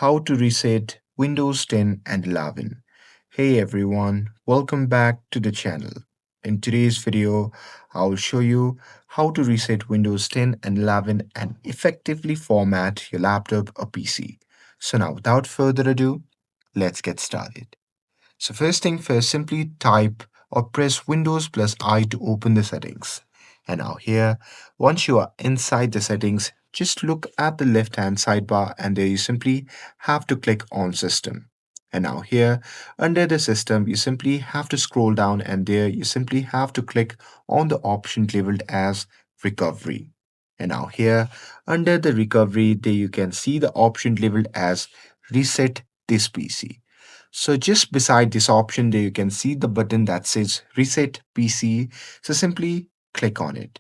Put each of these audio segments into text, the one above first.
How to reset Windows 10 and 11. Hey everyone, welcome back to the channel. In today's video, I'll show you how to reset Windows 10 and 11 and effectively format your laptop or PC. So now without further ado, let's get started. So first thing first, simply type or press Windows plus I to open the settings. And now here, once you are inside the settings, just look at the left-hand sidebar and there you simply have to click on System. And now here, under the system, you simply have to scroll down and there you simply have to click on the option labeled as Recovery. And now here, under the Recovery, there you can see the option labeled as Reset this PC. So just beside this option there you can see the button that says Reset PC. So simply click on it.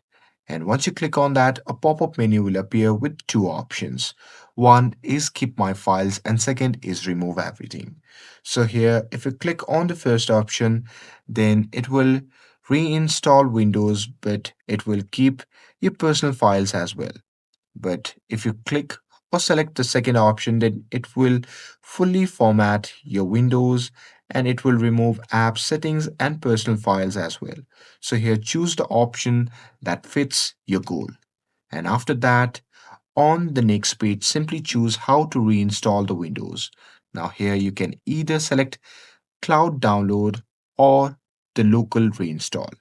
And once you click on that, a pop-up menu will appear with two options. One is keep my files and second is remove everything. So here, if you click on the first option, then it will reinstall Windows, but it will keep your personal files as well. But if you click or select the second option, then it will fully format your Windows and it will remove app settings and personal files as well. So here choose the option that fits your goal. And after that, on the next page, simply choose how to reinstall the Windows. Now here you can either select cloud download or the local reinstall.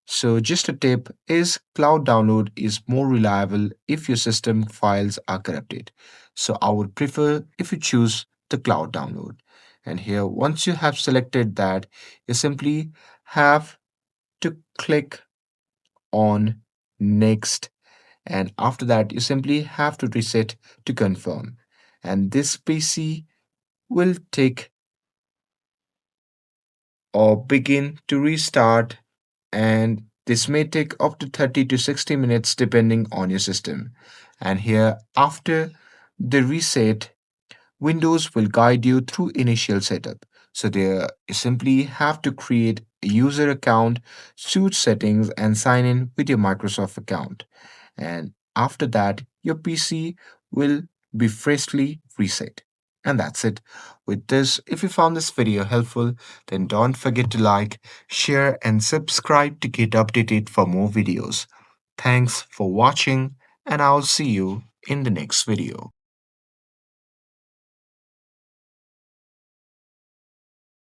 So just a tip is cloud download is more reliable if your system files are corrupted. So I would prefer if you choose the cloud download. And here once you have selected that, you simply have to click on next, and after that you simply have to reset to confirm. And this PC will take or begin to restart, and this may take up to 30 to 60 minutes depending on your system. And here, after the reset, Windows will guide you through initial setup. So there you simply have to create a user account, choose settings, and sign in with your Microsoft account. And after that, your PC will be freshly reset. And that's it. With this, if you found this video helpful, then don't forget to like, share, and subscribe to get updated for more videos. Thanks for watching, and I'll see you in the next video.